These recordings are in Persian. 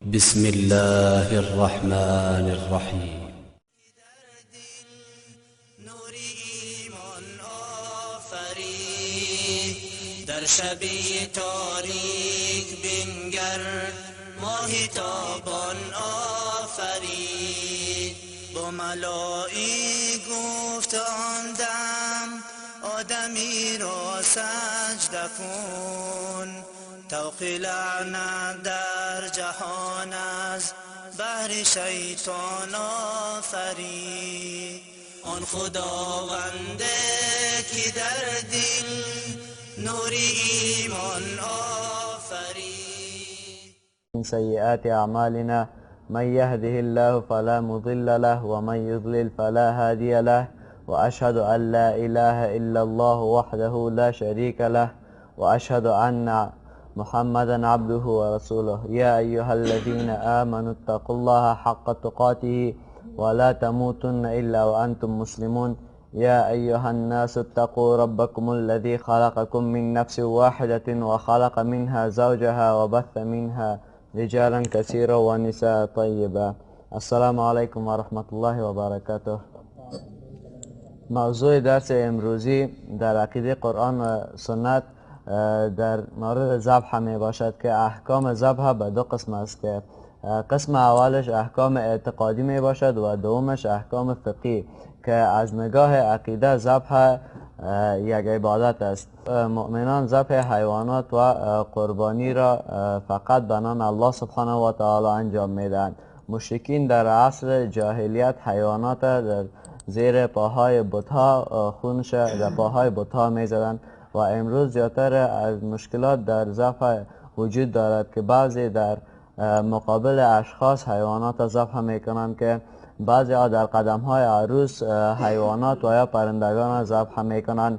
بسم الله الرحمن الرحیم. نوری ایمان آفرید در شبی تاریک بنگر ماهی تابان آفرید با ملایی گفت آن دم آدمی را سجده کن توق لعنت در جهان از بهر شیطان آفرید آن خداونده که در دل نوری ایمان آفرید. من سيئات أعمالنا من يهده الله فلا مضل له ومن يضلل فلا هادي له وأشهد أن لا إله إلا الله وحده لا شريك له وأشهد أن محمدا عبده ورسوله يا أيها الذين آمنوا اتقوا الله حق تقاته ولا تموتن إلا وأنتم مسلمون يا أيها الناس اتقوا ربكم الذي خلقكم من نفس واحدة وخلق منها زوجها وبث منها رجالا كثيرا ونساء طيبا. السلام عليكم ورحمة الله وبركاته. موضوع درس امروزی در عقیده قرآن و سنت در مورد ذبح می باشد که احکام ذبح به دو قسم است که قسم اولش احکام اعتقادی می باشد و دومش احکام فقهی که از نگاه عقیده ذبح یک عبادت است. مؤمنان ذبح حیوانات و قربانی را فقط به نام الله سبحانه و تعالی انجام میدهند. مشرکین در عصر جاهلیت حیوانات در زیر پاهای بتها خونش در پاهای بتها میزدند و امروز زیادتر از مشکلات در ذبح وجود دارد که بعضی در مقابل اشخاص حیوانات ذبح میکنند که بعضی ها در قدم های عروس حیوانات و یا پرندگان ذبح میکنند،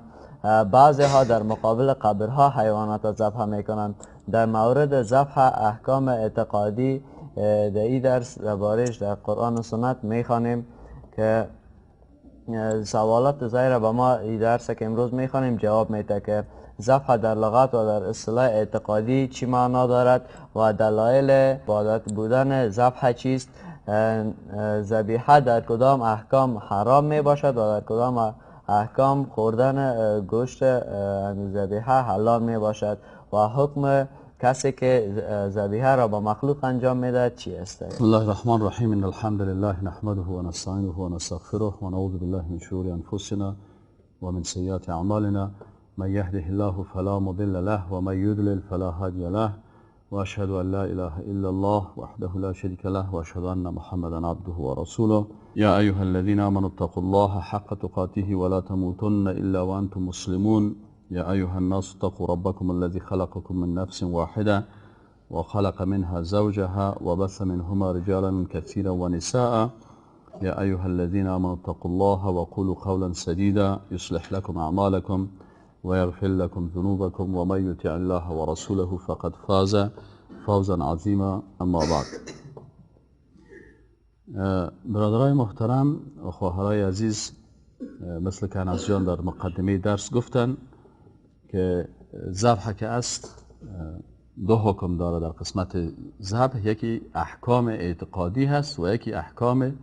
بعضی ها در مقابل قبرها حیوانات ذبح میکنند. در مورد ذبح احکام اعتقادی در این درس درباره‌اش در قرآن و سنت میخوانیم که سوالات زیر به ما این درس که امروز میخوانیم جواب میده که ذبح در لغت و در اصطلاح اعتقادی چی معنا دارد و دلایل عبادت بودن ذبح چیست، ذبیحه در کدام احکام حرام می باشد و در کدام احکام خوردن گوشت ذبیحه حلال می باشد و حکم کسی که ذبیحه را با مخلوق انجام میدهد چی است. بسم الله الرحمن الرحیم. ان الحمد لله نحمده و نستعینه و نستغفره و نعوذ بالله من شرور انفسنا و من سیئات اعمالنا من یهده الله فلا مضل له و من یضلل فلا هادی له و اشهد ان لا اله الا الله وحده لا شریک له و اشهد ان محمدا عبده و رسوله. یا ایها الذین آمنوا اتقوا الله حق تقاته ولا تموتن الا وانتم مسلمون. يا أيها الناس اتقوا ربكم الذي خلقكم من نفس واحدة وخلق منها زوجها وبث منهما رجالا كثيرا ونساء. يا أيها الذين آمنوا اتقوا الله وقولوا قولا سديدا يصلح لكم أعمالكم ويغفر لكم ذنوبكم ومن يطع الله ورسوله فقد فاز فوزا عظيما. اما بعد. برادرای محترم و خواهرای عزیز، مثل که انس جان در مقدمه درس گفتن که ذبح که است دو حکم داره در قسمت ذبح، یکی احکام اعتقادی هست و یکی احکام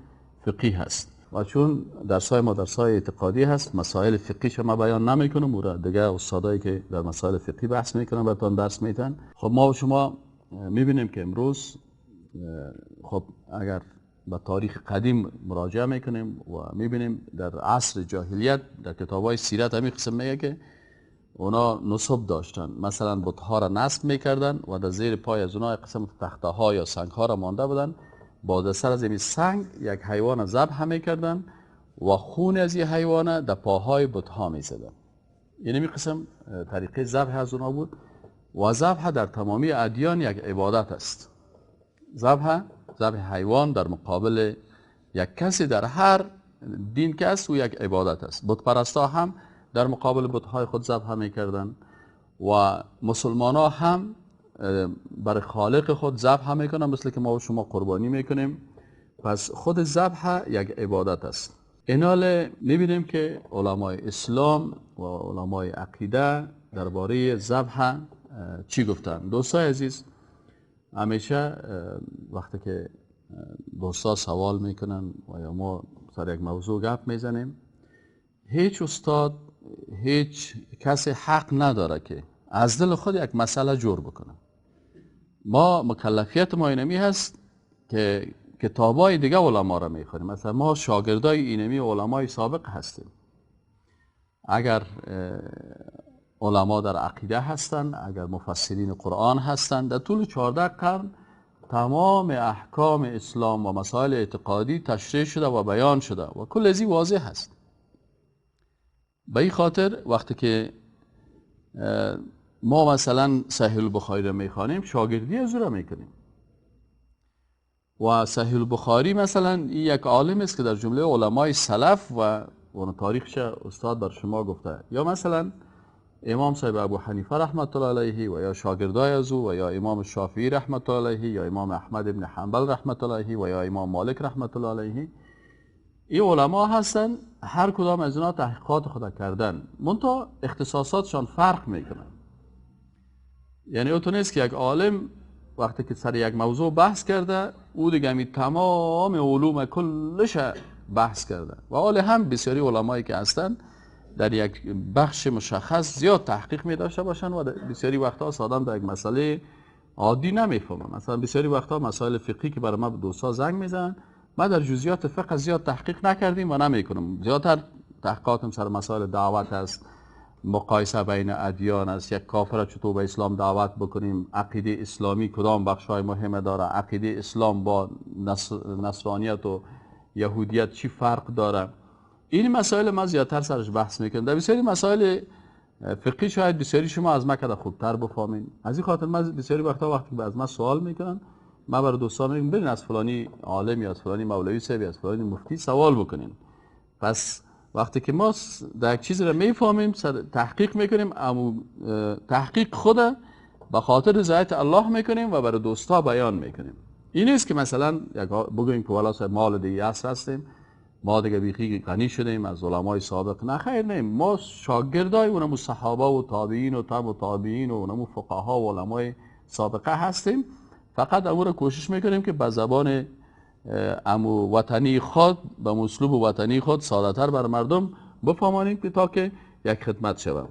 فقهی هست و چون درسای ما درسای اعتقادی هست مسائل فقهیش ما بیان نمیکنم و دیگه استادایی که در مسائل فقهی بحث میکنن براتون درس میدن. خب ما و شما میبینیم که امروز خب اگر به تاریخ قدیم مراجعه میکنیم و میبینیم در عصر جاهلیت در کتابای سیرت همین قسم میگه که اونا نصب داشتن، مثلا بت‌ها را نصب میکردن و در زیر پای از اونا قسم تخته ها یا سنگ ها را مانده بودن، با سر از این سنگ یک حیوان ذبح میکردن و خون از این حیوان در پاهای بت‌ها میزدن. یعنی این قسم طریقه ذبح از اونا بود و ذبح در تمامی ادیان یک عبادت است. ذبح حیوان در مقابل یک کسی در هر دین که است و یک عبادت است. بت پرستا هم در مقابل بت‌های خود ذبح می‌کردند و مسلمان‌ها هم برای خالق خود ذبح می‌کنند، مثل که ما و شما قربانی می‌کنیم. پس خود ذبح یک عبادت است. اینال می‌بینیم که علمای اسلام و علمای عقیده درباره ذبح چی گفتن. دوستای عزیز، همیشه وقتی که دوستا سوال میکنن و یا ما سر یک موضوع گپ میزنیم، هیچ استاد، هیچ کسی حق نداره که از دل خود یک مسئله جور بکنه. ما مکلفیت ما اینمی هست که کتابای دیگه علما را میخونیم. مثلا ما شاگردای اینمی علمای سابق هستیم. اگر علما در عقیده هستند، اگر مفسرین قرآن هستند، در طول 14 قرن تمام احکام اسلام و مسائل اعتقادی تشریح شده و بیان شده و کل ازی واضح هست. به این خاطر وقتی که ما مثلا صحیح البخاری را میخوانیم، شاگردی از او را میکنیم. و صحیح البخاری مثلا یک عالم است که در جمله علمای سلف و اون تاریخش استاد بر شما گفته، یا مثلا امام صاحب ابو حنیفه رحمت الله علیه و یا شاگردای از او، و یا امام شافعی رحمت الله علیه، یا امام احمد ابن حنبل رحمت الله علیه و یا امام مالک رحمت الله علیه. این علما هستن، هر کدام از اینا تحقیقات خود کردن، منتها اختصاصاتشان فرق میکنن. یعنی اون نیست که یک عالم وقتی که سر یک موضوع بحث کرده، او دیگه می تمام علوم کلش بحث کرده. و حال هم بسیاری علمایی که هستن در یک بخش مشخص زیاد تحقیق می داشته باشن و بسیاری وقتا آدم در یک مسئله عادی نمیفهمه. مثلا بسیاری وقتا مسائل فقهی که برای ما دوستا زنگ میزنن، ما در جزئیات فقه زیاد تحقیق نکردیم و نمیکنم. زیادتر تحقیقاتم سر مسائل دعوت است، مقایسه بین ادیان است، یک کافر چطور به اسلام دعوت بکنیم، عقیده اسلامی کدام بخشای مهم داره، عقیده اسلام با نصرانیت و یهودیت چی فرق داره. این مسائل ما زیادتر سرش بحث میکنم. در بسیاری مسائل فقهی شاید بسیاری شما از ما کده خوبتر بفهمین. از این خاطر من بسیاری وقتی که از ما سوال میکنن، ما برای دوستان میگم برین از فلانی عالم یا از فلانی مولوی صاحب یا از فلانی مفتی سوال بکنین. پس وقتی که ما در یک چیزی رو میفهمیم تحقیق میکنیم، اما تحقیق خود به خاطر رضایت الله میکنیم و برای دوستا بیان میکنیم. این نیست که مثلا بگوییم که والا صاحب مال دیگه عصر هستیم، ما دیگه بیخی غنی شدیم از علمای سابق. نه خیر، نه، ما شاگردای اونمو صحابه و تابعین و تبع تابعین و اونمو فقها و علمای سابقه هستیم. فقط امور کوشش میکنیم که به زبان امو وطنی خود، به اسلوب وطنی خود ساده‌تر بر مردم بفهمانیم که تا که یک خدمت شوم.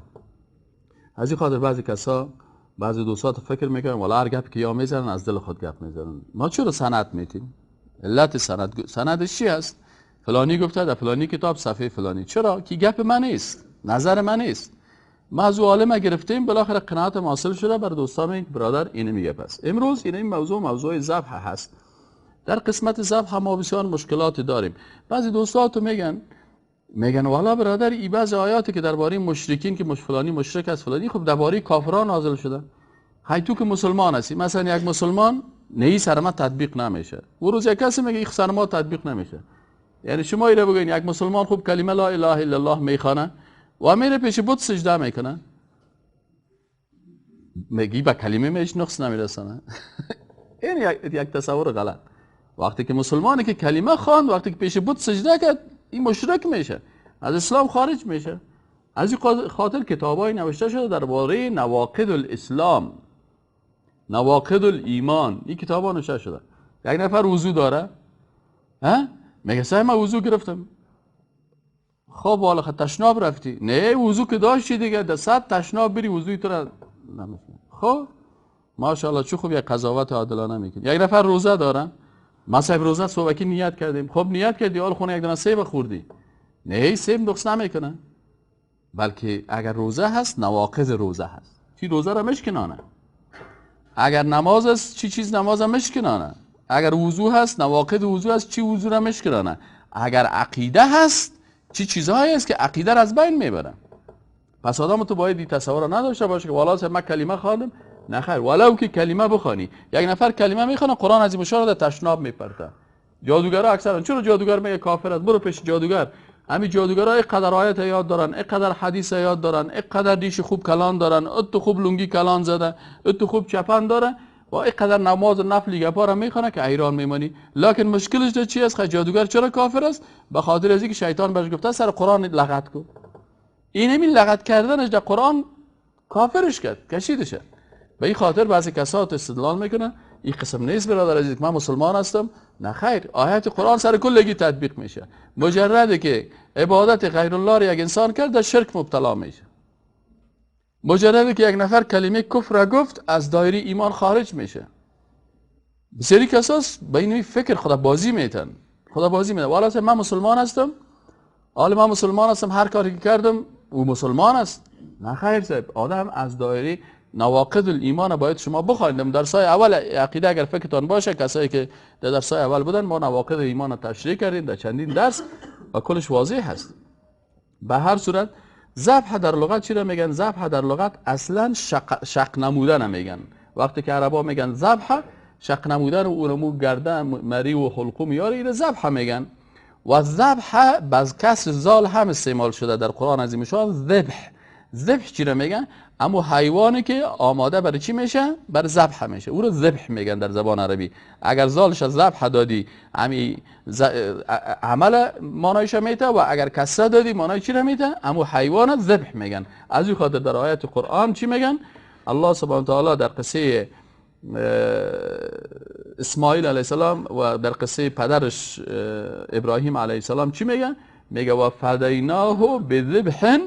از این خاطر بعضی کسا، بعضی دوستات فکر میکنن والا هر گپ که یا میزنن از دل خود گپ میزنن. ما چرا سند میتیم؟ علت سندش چی هست؟ فلانی گفته در فلانی کتاب صفحه فلانی. چرا؟ که گپ من نیست، نظر من نیست. ما از عالم گرفتیم، بالاخره قناعت حاصل شده. بر دوستان میگم برادر اینو میگه. پس امروز این موضوع ذبح هست. در قسمت ذبح ما بسیار مشکلات داریم. بعضی دوستا تو میگن والا برادر این بعضی آیاتی که درباره مشرکین که فلانی مشرک است فلانی، خب درباره کافران نازل شده. hay تو که مسلمان هستی، مثلا یک مسلمان نهی سر ما تطبیق نمیشه، و روز یک کسی میگه این سر ما تطبیق نمیشه. یعنی شما ایره بگین یک مسلمان خوب کلمه لا اله الا الله میخوانه و میره پیش بت سجده میکنه، میگی با کلمه میش نقص نمیرسونه. این یک تصور غلط. وقتی که مسلمانی که کلمه خواند، وقتی که پیش بت سجده کرد، این مشرک میشه، از اسلام خارج میشه. از این خاطر کتابای نوشته شده درباره نواقض الاسلام، نواقض الایمان. این کتابا نوشته شده. یک نفر وضو داره، میگه صاحب من وضو گرفتم. خب والا تشناب رفتی؟ نه، وضو که داشتی دیگه، در 100 تشناب بری وضوی تو را نمیشه. خب ماشاءالله چه خوب یک قضاوت عادلانه میکنی. یک نفر روزه داره، ما صاحب روزه صبحی نیت کردیم. خب نیت کردی، حال خونه یک دونه سیب خوردی. نه، سیب نقص نمیکنه، بلکه اگر روزه هست نواقض روزه هست، چی روزه را مشکنانه. اگر نماز است چی چیز نماز را مشکنانه. اگر وضو هست نواقض وضو هست، چی وضو را مشکنانه. اگر عقیده هست چی چیزهایی است که عقیده را از بین میبره. پس آدم تو باید این تصور نداشته باشه که والا صاحب من کلمه خواندم. نه خیر، ولو که کلمه بخوانی. یک نفر کلمه میخونه، قرآن عظیم الشان در تشناب میپرته. جادوگرا اکثرا چرا جادوگر میگه کافر است؟ برو پیش جادوگر. همین جادوگرا اینقدر آیت یاد دارن، اینقدر حدیث یاد دارن، اینقدر ریش خوب کلان دارن، ات خوب لنگی کلان زده، ات خوب چپن داره و اینقدر نماز نفلی گپا را میخونه که حیران میمانی. لکن مشکلش در چی است؟ جادوگر چرا کافر است؟ به خاطر از اینکه شیطان بهش گفته سر قرآن لغت کو. این همین لغت کردنش در قرآن کافرش کرد، کشیدش. به این خاطر بعضی کسات استدلال میکنن این قسم نیست برادر عزیز که من مسلمان هستم. نه خیر، آیات قرآن سر کلگی تطبیق میشه. مجرده که عبادت غیر الله را یک انسان کرد در شرک مبتلا میشه. مجرده که یک نفر کلمه کفر را گفت از دایره ایمان خارج میشه. بسیاری کساس به این فکر خدا بازی میتن. والا من مسلمان هستم، هر کاری که کردم او مسلمان است. نه خیر صاحب، آدم از دایره نواقض الایمان باید شما بخواید. در سای اول عقیده اگر فکرتان باشه، کسایی که در سای اول بودن ما نواقض ایمان رو تشریح کردیم در چندین درس و کلش واضح هست. به هر صورت ذبح در لغت چی را میگن؟ ذبح در لغت اصلا شق نمودن میگن. وقتی که عربا میگن ذبح، شق نمودن و اونمو گردن مری و حلقوم یاری اینو ذبح میگن. و ذبح باز کسر زال هم استعمال شده در قرآن عظیم شان. ذبح چی را میگن؟ اما حیوانی که آماده برای چی میشه؟ برای ذبح میشه، او رو ذبح میگن در زبان عربی. اگر زالش از ذبح دادی امی عمل مانایش میته، و اگر کسره دادی مانای چی را میته؟ اما حیوان ذبح میگن. از این خاطر در آیات قرآن چی میگن؟ الله سبحانه و تعالی در قصه اسماعیل علیه السلام و در قصه پدرش ابراهیم علیه السلام چی میگن؟ میگه و فدیناه بذبح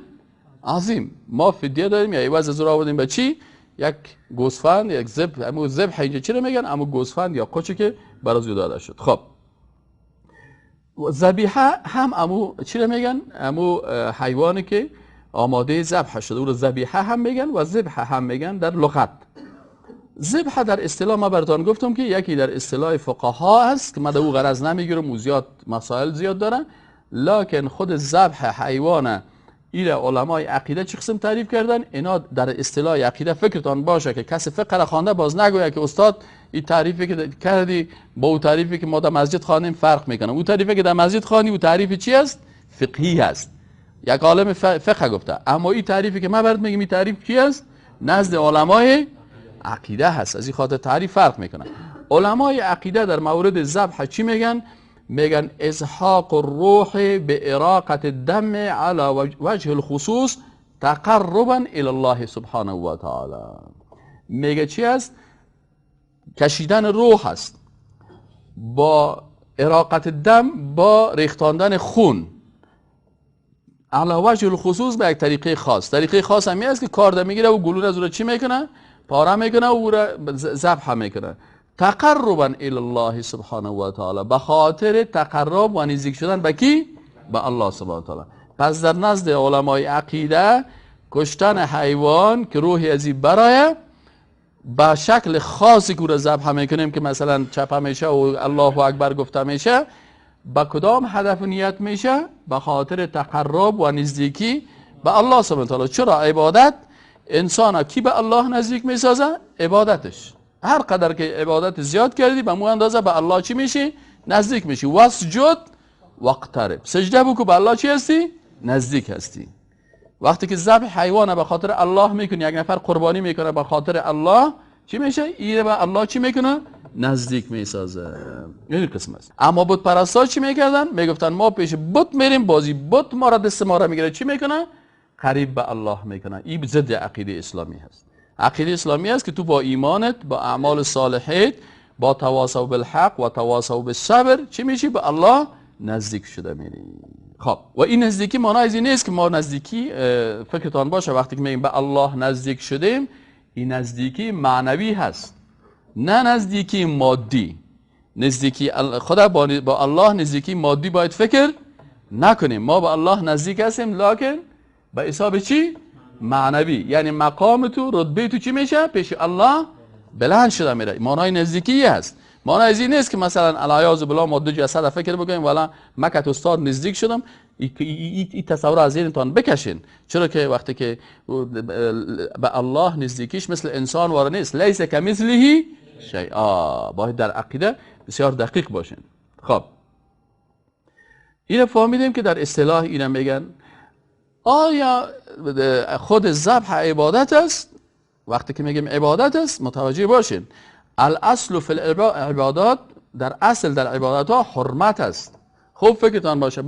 عظیم. ما فدیه دادیم یا عوض از او آوردیم به چی؟ یک گوسفند، یک ذبح. اما ذبح اینجا چی رو میگن؟ اما گوسفند یا قوچی که برای او داده شد. خب ذبیحه هم امو چی رو میگن؟ امو حیوانی که آماده ذبح شده او رو ذبیحه هم میگن و ذبح هم میگن در لغت. ذبح در اصطلاح ما براتون گفتم که یکی در اصطلاح فقها است که من در او غرض نمیگیرم، زیاد مسائل زیاد دارن، لکن خود ذبح حیوان ایره علمای عقیده چه قسم تعریف کردن؟ اینا در اصطلاح عقیده فکرتان باشه که کسی فقه را خوانده باز نگوید که استاد این تعریفی که کردی با اون تعریفی که ما در مسجد خوانیم فرق میکنه. اون تعریفی که در مسجد خوانی اون تعریف چی است؟ فقهی است، یک عالم فقه گفته. اما این تعریفی که من برات میگم این تعریف چی است؟ نزد علمای عقیده هست. از این خاطر تعریف فرق میکنه. علمای عقیده در مورد ذبح چی میگن؟ میگن ازحاق الروح به اراقت الدم على وجه الخصوص تقربا الى الله سبحانه و تعالی. میگه چی است؟ کشیدن روح است با اراقت الدم، با ریختاندن خون، على وجه الخصوص به یک طریقه خاص. طریقه خاص همی است که کارده میگیره و گلوله از رو چی میکنه؟ پاره میکنه و او را ذبح میکنه. تقربا الی الله سبحانه و تعالی، به خاطر تقرب و نزدیک شدن به کی؟ به الله سبحانه و تعالی. پس در نزد علمای عقیده کشتن حیوان که روحی از این برای به شکل خاصی که او را ذبح میکنیم که مثلا چپ میشه و الله اکبر گفته میشه، با کدام هدف نیت میشه؟ به خاطر تقرب و نزدیکی به الله سبحانه و تعالی. چرا عبادت انسان کی به الله نزدیک میسازه؟ عبادتش. هر قدر که عبادت زیاد کردی به مو اندازه به الله چی میشی؟ نزدیک میشی. واسجد واقترب، سجده بکو به الله چی هستی؟ نزدیک هستی. وقتی که ذبح حیوان به خاطر الله میکنی، یک نفر قربانی میکنه به خاطر الله، چی میشه؟ این به الله چی میکنه؟ نزدیک میسازه. این قسم است. اما بت پرستا چی میکردن؟ میگفتن ما پیش بت میریم، بازی بت ما را دست ما را میگیره، چی میکنه؟ قریب به الله میکنه. این ضد عقیده اسلامی هست. عقیده اسلامی است که تو با ایمانت، با اعمال صالحت، با تواصل بالحق و تواصل بالصبر چی میشی؟ به الله نزدیک شده میری. خب و این نزدیکی معنی از این نیست که ما نزدیکی فکرتان باشه وقتی که میگیم به الله نزدیک شدیم، این نزدیکی معنوی هست، نه نزدیکی مادی. نزدیکی خدا با الله نزدیکی مادی باید فکر نکنیم. ما با الله نزدیک هستیم لکن به حساب چی؟ معنوی. یعنی مقام تو، رتبه تو چی میشه؟ پیش الله بلند شده میره. معنای نزدیکی هست. معنی از این نیست که مثلا العیاذ بالله ما دو جسد فکر بکنیم والا مکت استاد نزدیک شدم. این تصور از ذهنتان بکشین. چرا که وقتی که به الله نزدیکیش مثل انسان واره نیست. لیس کمثله شیء. باید در عقیده بسیار دقیق باشین. خب اینو فهمیدیم که در اصطلاح اینا میگن آیا خود ذبح عبادت است؟ وقتی که میگیم عبادت است متوجه باشین الاصل فی العبادات، در اصل در عبادت ها حرمت است. خوب فکرتان باشه،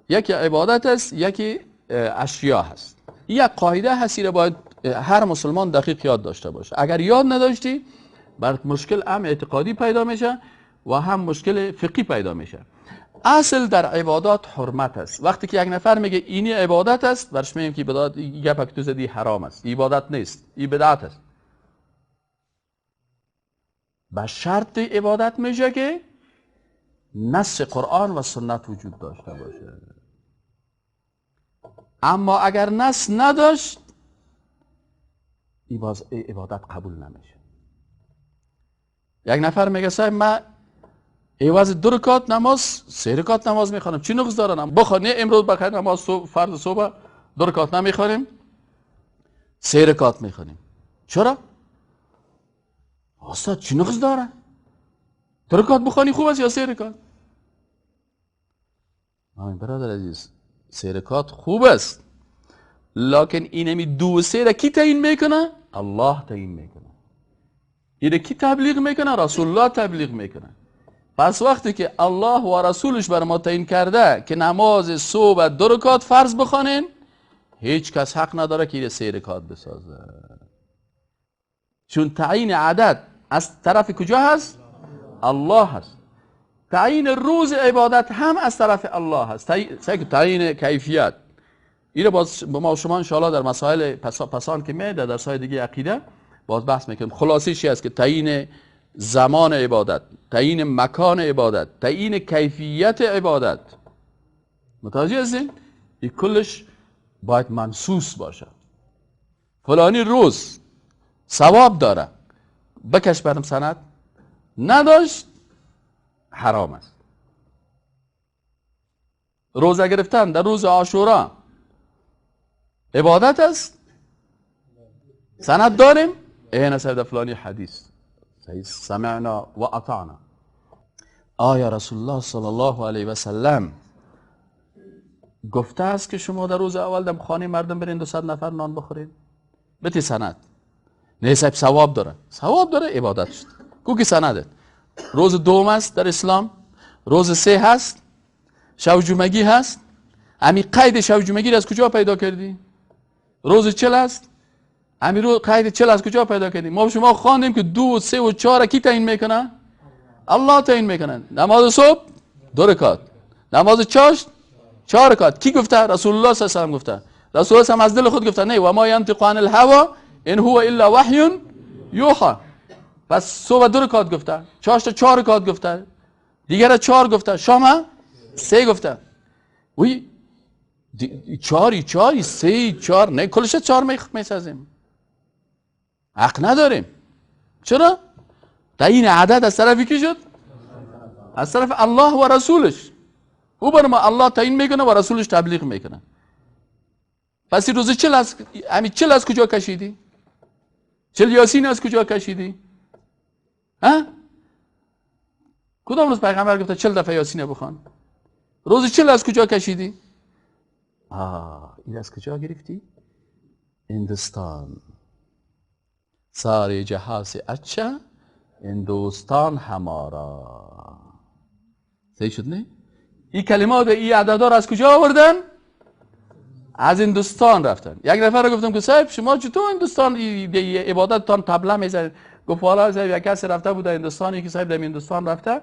یکی عبادت است، یکی اشیا هست. یک قاعده هستی را باید هر مسلمان دقیق یاد داشته باشه. اگر یاد نداشتی برات مشکل هم اعتقادی پیدا میشه و هم مشکل فقهی پیدا میشه. اصل در عبادات حرمت است. وقتی که یک نفر میگه اینی عبادت است، برش میگیم که عبادت گپک تو زدی حرام است، عبادت نیست، این بدعت است. به شرط عبادت میشه که نص قرآن و سنت وجود داشته باشه. اما اگر نص نداشت، عبادت قبول نمیشه. یک نفر میگه صاحب من عوض 2 رکعت نماز 3 رکعت نماز میخوانم، چی نقص داره؟ بخوانه امروز بخیر نماز فرض صبح 2 رکعت نمیخوانیم، 3 رکعت میخوانیم. چرا؟ استاد چی نقص داره؟ 2 رکعت بخوانی خوب است یا 3 رکعت؟ آمین برادر عزیز، 3 رکعت خوب است، لکن اینمی 2 و 3 را کی تعیین میکنه؟ الله تعیین میکنه. اینه کی تبلیغ میکنه؟ رسول الله تبلیغ میکنه. پس وقتی که الله و رسولش بر ما تعیین کرده که نماز صبح 2 رکعت فرض بخوانین، هیچ کس حق نداره که 3 رکعت بسازه. چون تعیین عدد از طرف کجا هست؟ الله هست. تعیین روز عبادت هم از طرف الله هست. تعیین کیفیت اینو باز ما شما انشاءالله در مسائل پسان که میده در درس‌های دیگه عقیده باز بحث میکنیم. خلاصه چی است که تعیین زمان عبادت، تعیین مکان عبادت، تعیین کیفیت عبادت، متوجه هستین؟ این کلش باید منصوص باشه. فلانی روز ثواب داره، بکش برم سند، نداشت حرام است. روزه گرفتن در روز عاشورا عبادت است، سند داریم، این سید فلانی حدیث سمعنا و اطعنا. آیا رسول الله صلی الله علیه و سلم گفته است که شما در روز اول در خانه مردم برین 200 نفر نان بخورید؟ بتی سند. نه صاحب ثواب داره، ثواب داره عبادت شد. کو کی سنده؟ روز دوم است در اسلام، روز 3 هست، شب جمعگی هست. امی قید شب جمعگی از کجا پیدا کردی؟ روز 40 است، امی رو قید 40 از کجا پیدا کردی؟ ما شما خواندیم که 2 و 3 و 4 کی تعیین میکنه؟ الله تعیین میکنه. نماز صبح 2 رکعت، نماز چاشت 4 رکعت. کی گفته؟ رسول الله صلی الله علیه و گفته. رسول الله هم از دل خود گفته نه و ما ینطق عن الهوا ان هو الا وحی یوحى. پس صبح 2 رکعت گفته، چاشت 4 رکعت گفته، دیگر 4 گفته، شام 3 گفته. وی 4 3 4 نه کلش 4 میسازیم. حق نداریم. چرا؟ تعیین عدد از طرف کی شد؟ از طرف الله و رسولش. او بر ما الله تعیین میکنه و رسولش تبلیغ میکنه. پس این روز 40 از کجا کشیدی؟ 40 یاسین از کجا کشیدی؟ ها؟ کدام روز پیغمبر گفته 40 دفعه یاسین بخوان؟ روز 40 از کجا کشیدی؟ این از کجا گرفتی؟ هندوستان. ساری جهاز اچھا هندوستان همارا. صحیح شد نه؟ این کلمات این عددا را از کجا آوردن؟ از هندوستان رفتن. یک نفر گفتم که صاحب شما چطور هندوستان عبادت تان طبله میزنید؟ گفت والا صاحب یک کسی رفته بود هندوستانی که صاحب در هندوستان رفته،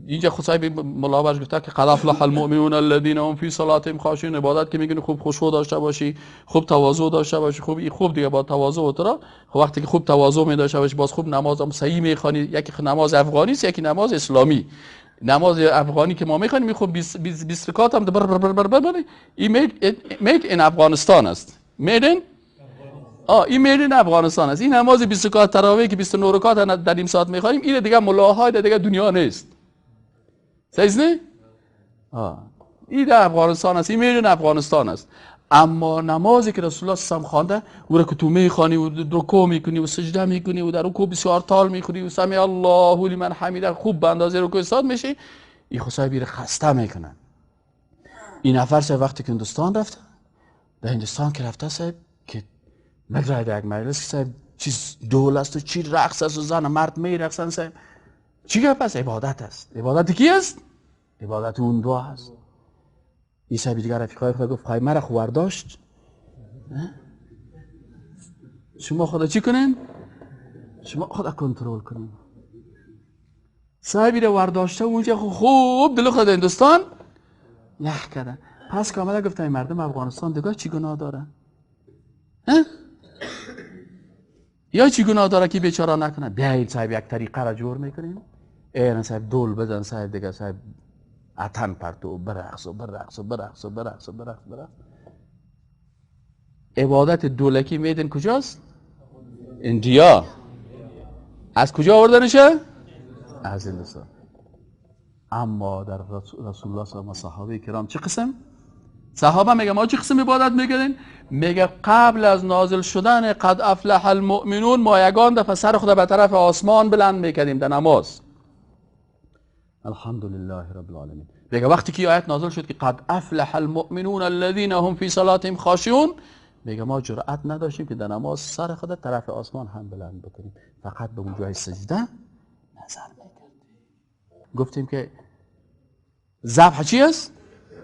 اینجا خود صاحب ملا برش گفته که قد افلح المؤمنون الذين هم فی صلاتهم خاشعون. عبادت که میگن خوب خشوع داشته باشی، خوب تواضع داشته باشی، خوب دیگه با تواضع و ترا خب وقتی که خوب تواضع می داشته باشی باز خوب نماز هم صحیح میخوانی. یکی نماز افغانی است، یکی نماز اسلامی. نماز افغانی که ما میخوانیم خوب 20 رکعت هم این میک این افغانستان است. میدن این میدن افغانستان است. این نماز 20 رکعت تراویح که 29 رکعت در نیم ساعت میخوانیم، این دیگه ملاهای دیگه دنیا نیست. صحیح نه؟ این در افغانستان است، این میدن افغانستان است. اما نمازی که رسول الله صلی الله علیه و خوانده او را که تو میخوانی و رکوع میکنی و سجده میکنی و در رکوع بسیار طال میخونی و سمع الله لمن حمیده خوب به اندازه رکوع استاد میشی، این خصوصا رو خسته میکنن. این نفر صاحب وقتی که هندوستان رفته، در هندوستان که رفته صاحب که نگرایده یک مجلس که صاحب چیز دول است و چی رقص است و زن و مرد میرقصن صاحب چی گفت؟ پس عبادت است. عبادت کی است؟ عبادت اون دو است. این صاحب دیگر رفیقای خود گفت خواهی مرا خوار داشت؟ شما خدا چی کنین؟ شما خود کنترل کنید. صاحبی رو ورداشته اونجا خوب دل خود هندوستان یخ کردن. پس کاملا گفتن مردم افغانستان دیگه چی گناه داره؟ یا چی گناه داره که بیچاره نکنه؟ بیایید صاحب یک طریقه را جور میکنیم. ایران صاحب دول بزن صاحب دیگه صاحب اتن پرتو برقص و برقص و برقص و برقص و برقص. عبادت دولکی میدن کجاست؟ اندیا. از کجا آوردنشه؟ از هندوستان. اما در رسول الله صلی الله علیه و صحابه کرام چه قسم؟ صحابه میگه ما چه قسم عبادت میکنین؟ میگه قبل از نازل شدن قد افلح المؤمنون ما یگان دفعه سر خود به طرف آسمان بلند میکردیم در نماز. الحمدلله رب العالمین. میگه وقتی که آیت نازل شد که قد افلح المؤمنون الذين هم فی صلاتهم خاشعون، میگه ما جرأت نداشتیم که در نماز سر خود طرف آسمان هم بلند بکنیم، فقط به اون جای سجده نظر میکردیم. گفتیم که ذبح چی است؟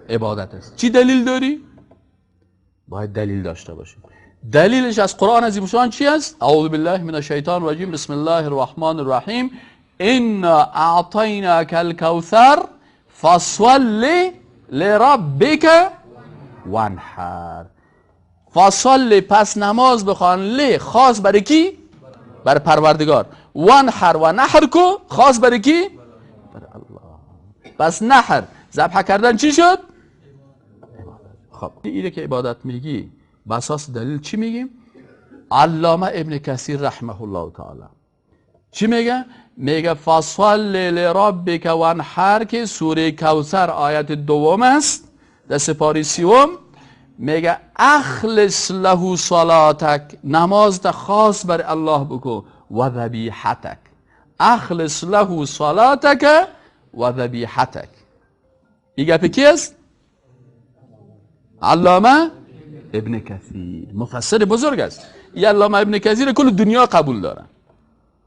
عبادت است. چی دلیل داری؟ باید دلیل داشته باشیم. دلیلش از قرآن عظیم الشان چی است؟ اعوذ بالله من الشیطان الرجیم بسم الله الرحمن الرحیم انا اعطیناک الکوثر فصل لربک وانحر. فصل پس نماز بخوان، لی خاص برای کی؟ برای پروردگار. وانحر و نحر کو خاص برای کی؟ برای الله. پس نحر ذبح کردن چی شد؟ خب اینه که عبادت میگی با اساس دلیل چی میگیم؟ علامه ابن کثیر رحمه الله تعالی چی میگه؟ میگه فصل لربک وانحر که سوره کوثر آیت دوم است در سپاره سیوم. میگه اخلص له صلاتک، نماز تا خاص بر الله بکو، و ذبیحتک، اخلص له صلاتک و ذبیحتک. این گپ کی است؟ علامه ابن کثیر مفسر بزرگ است. این علامه ابن کثیر کل دنیا قبول داره.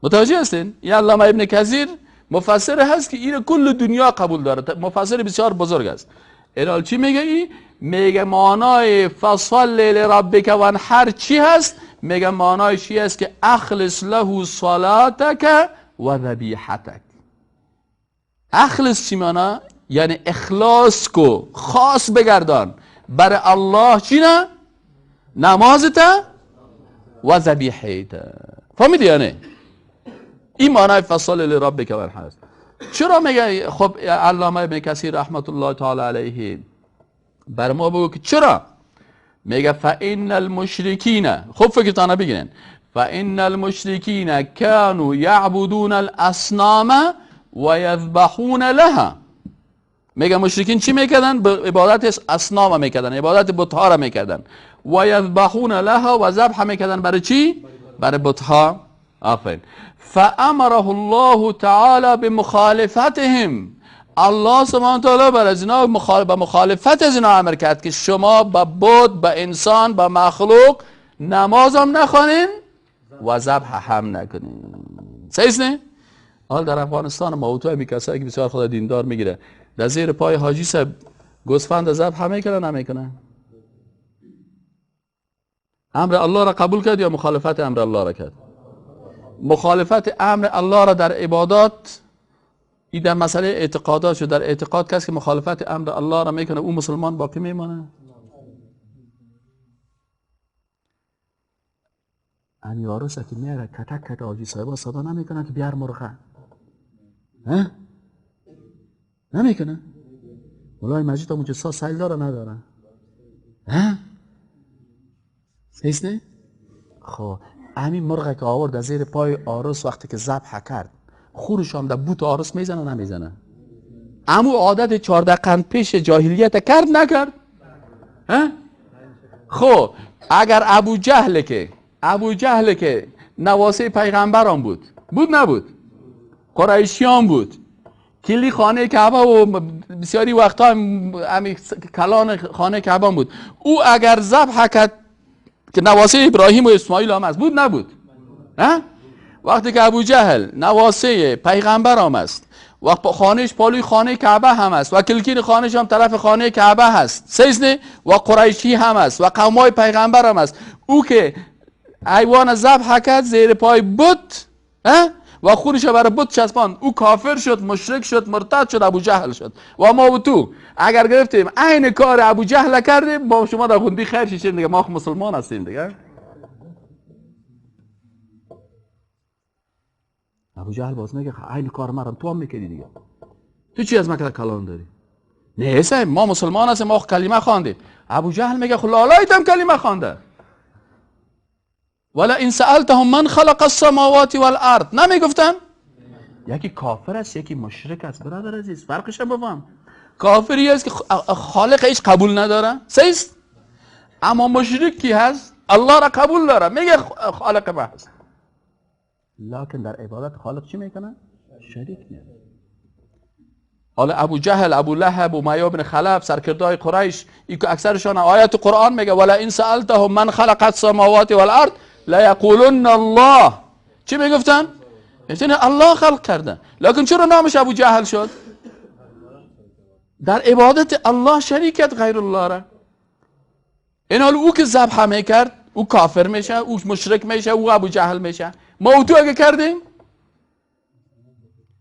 متوجه هستین؟ این علامه ابن کثیر مفسر هست که این کل دنیا قبول داره، مفسر بسیار بزرگ است. اینال چی میگه این؟ میگه معنای فصل لربک وانحر چی هست؟ میگه معنای چی است که اخلص له صلاتک و ذبیحتک. اخلص چی معنی؟ یعنی اخلاص کو، خاص بگردان برای الله چی نه؟ نمازتا و ذبیحتا. فهمیدی یا نه؟ این معنای فصل لربک وانحر است. چرا میگه؟ خب علامه ابن کثیر رحمت الله تعالی علیه بر ما بگو که چرا؟ میگه فإن المشرکین، خب فکرتانه بگیرین، فإن المشرکین كانوا یعبدون الاصنام و یذبحون لها. میگه مشرکین چی میکردن؟ عبادت اصنام میکردن، عبادت بت‌ها را میکردن، و یذبحون لها و ذبح میکردن برای چی؟ برای بت‌ها. آفرین. فامره الله تعالی بمخالفتهم، الله سبحانه تعالی بر از اینا به مخالفت از اینا امر کرد که شما با بت، با انسان، با مخلوق نماز هم نخوانین و ذبح هم نکنین. صحیح نه؟ حال در افغانستان موضوع همی کسایی که بسیار خود دیندار میگیره در زیر پای حاجی صاحب گوسفند ذبح میکنه نمیکنه؟ امر الله را قبول کرد یا مخالفت امر الله را کرد؟ مخالفت امر الله را در عبادات، این در مسئله اعتقادات شد. در اعتقاد کسی که مخالفت امر الله را میکنه او مسلمان باقی میمانه؟ این عروسه که میاره کتک کت حاجی صاحبا صدا نمیکنه که بیار مرغه؟ ها؟ نمیکنه؟ مولای مجید هم اونجا سایل داره نداره؟ ها؟ سیست نه؟ خب همین مرغه که آورد از زیر پای عروس وقتی که ذبح کرد خورش هم در بوت عروس میزنه نمیزنه؟ امو عادت 14 قرن پیش جاهلیت کرد نکرد؟ ها؟ خب اگر ابو جهل که نواسه پیغمبران بود نبود؟ قریشیان بود، کلی خانه کعبه و بسیاری وقتا هم کلان خانه کعبه بود. او اگر ذبح کرد که نواسه ابراهیم و اسماعیل هم است، نبود؟ ها؟ وقتی که ابو جهل نواسه پیغمبر هم است و خانهش پالوی خانه کعبه هم است و کلکین خانهش هم طرف خانه کعبه هست، سیزنه و قریشی هم است و قومای پیغمبر هم است، او که حیوان ذبح کرد زیر پای بت و خونش برای بت چسبان، او کافر شد، مشرک شد، مرتد شد، ابو جهل شد. و ما و تو اگر گرفتیم عین کار ابو جهل کردیم، با شما در خوندی خیر شیم دیگه، ما مسلمان هستیم دیگه. ابو جهل باز میگه عین کار ما رو تو هم میکنی دیگه، تو چی از مکر کلام داری؟ نه سه ما مسلمان هستیم، ما کلمه خواندیم. ابو جهل میگه خب لالایت هم کلمه خوانده. ولا ان سألتهم من خلق السماوات والارض، نمیگفتن؟ یکی کافر است یکی مشرک است برادر عزیز، فرقش هم بفهم. کافری است که خالق هیچ قبول نداره، سیست. اما مشرک کی هست؟ الله را قبول داره، میگه خالق محض، لکن در عبادت خالق چی میکنه؟ شریک میکنه. حالا ابو جهل، ابو لهب، امیه بن خلف، سرکردهای قریش، این که اکثرشان آیات قرآن میگه ولا ان سألتهم من خلق السماوات والارض لیقولن الله، چی میگفتن؟ میگفتن الله خلق کرده. لکن چرا نامش ابو جهل شد؟ در عبادت الله شریکت غیر الله را. این حال او که ذبح میکرد او کافر میشه، او مشرک میشه، او ابو جهل میشه. ما او تو اگه کردیم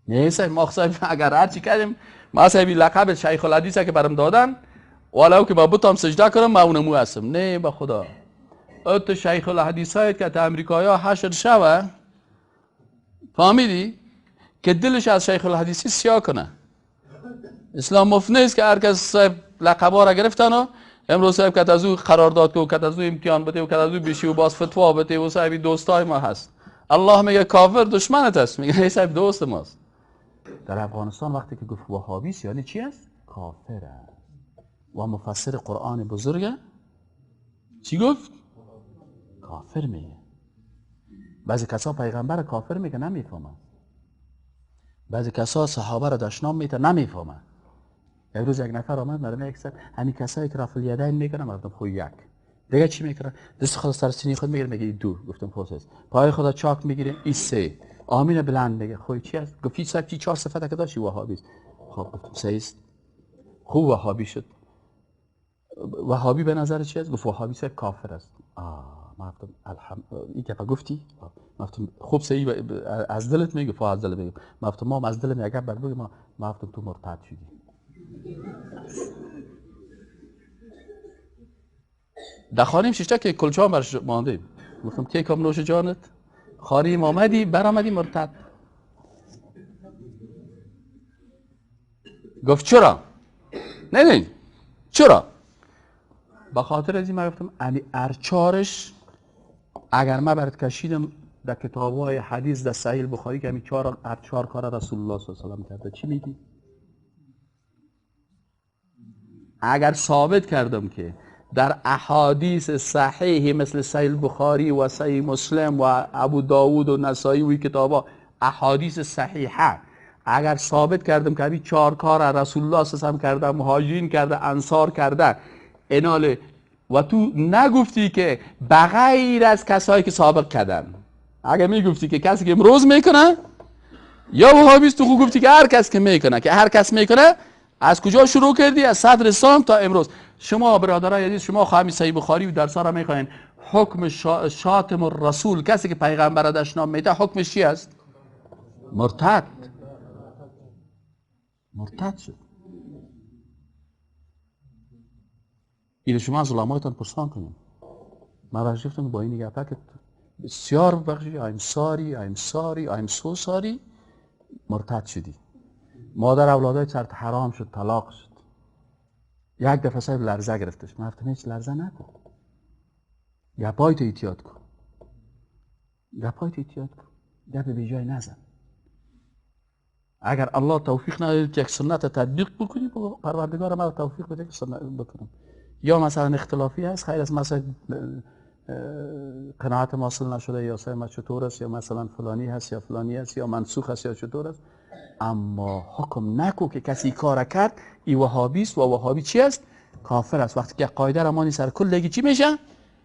نه صاحب، ما صاحب اگر هر چی کردیم، ما صاحب لقب شیخ الحدیث که برام دادن، ولو که با بتام سجده کنم ما اونمو هستم. نه به خدا تو شیخ الحدیث هایت که تا امریکایا حشر شوه، فهمیدی که دلش از شیخ الحدیثی سیاه کنه. اسلام مفت نیست که هر کس صاحب لقبا را گرفتن و امروز صاحب که از او قرارداد کو، که از او امتحان بده و که از او بشی و باز فتوا بده و صاحب دوستای ما هست. الله میگه کافر دشمنت است، میگه ای صاحب دوست ماست. در افغانستان وقتی که گفت وهابیست یعنی چی است؟ کافر است. و مفسر قرآن بزرگه چی گفت؟ کافر میگه. بعضی کسا پیغمبر کافر میگه نمیفهمن، بعضی کسا صحابه را دشنام میته نمیفهمن. یک روز یک نفر آمد مرا یک سر همین کسایی که رفع الیدین میکنن، گفتم خو یک دیگه چی میکنن؟ دست خود سر سینه خود میگیره میگه دو، گفتم پروسس. پای خدا چاک میگیره این سه، آمین بلند میگه خو چی است؟ گفت صاحب چی چهار صفت که داشتی وهابی است. خب گفتم سه است، خوب وهابی شد. وهابی به نظر چی است؟ گفت وهابی صاحب کافر است. ما گفتم این که گفتی؟ ما گفتم خوب سه از دلت میگه فا از دل میگه. ما گفتم ما از دل میگه بعد بگم ما گفتم تو مرتد شدی. دخانیم شیشته که کلچه هم برش مانده، گفتم که کام نوش جانت خاریم آمدی برآمدی مرتد. گفت چرا؟ نه چرا؟ با خاطر از این من گفتم امی ارچارش اگر من برات کشیدم در کتاب‌های حدیث در صحیح بخاری که امی ارچار کار رسول الله صلی الله علیه و آله کرده، چی میگی؟ اگر ثابت کردم که در احادیث صحیح مثل صحیح بخاری و صحیح مسلم و ابو داود و نسائی و کتابا احادیث صحیحه، اگر ثابت کردم که این چهار کار رسول الله صلی الله علیه و آله کرده، مهاجرین کرده، انصار کرده، ایناله و تو نگفتی که بغیر از کسایی که سابق کردن. اگر میگفتی که کسی که امروز میکنه یا وهابیست، تو گفتی که هر کس که میکنه، که هر کس میکنه. از کجا شروع کردی؟ از صدر اسلام تا امروز. شما برادرای عزیز، شما خواهی صحیح بخاری و درس‌ها را میخواین، حکم شاتم الرسول، کسی که پیغمبر را دشنام میده، حکمش چی است؟ مرتد شد. این شما از علمایتان پرسان کنید. من برش گفتم با این گپه که بسیار بخشی I'm so sorry مرتد شدی. مادر اولادای سرت حرام شد، طلاق شد. یک دفعه صاحب لرزه گرفتش. من گفتم هیچ لرزه نکن، گپایت احتیاط کن، گپ بی جای نزن. اگر الله توفیق نداد که یک سنت تطبیق بکنی، پروردگار ما توفیق بده که سنت بکنم. یا مثلا اختلافی هست، خیر از مثلا قناعت حاصل نشده، یا صاحب چطور است، یا مثلا فلانی هست یا فلانی است، یا منسوخ است یا چطور است. اما حکم نکو که کسی کار کرد ای وهابیست و وهابی چی است؟ کافر است. وقتی که قاعده رمانی سر کلگی چی میشه؟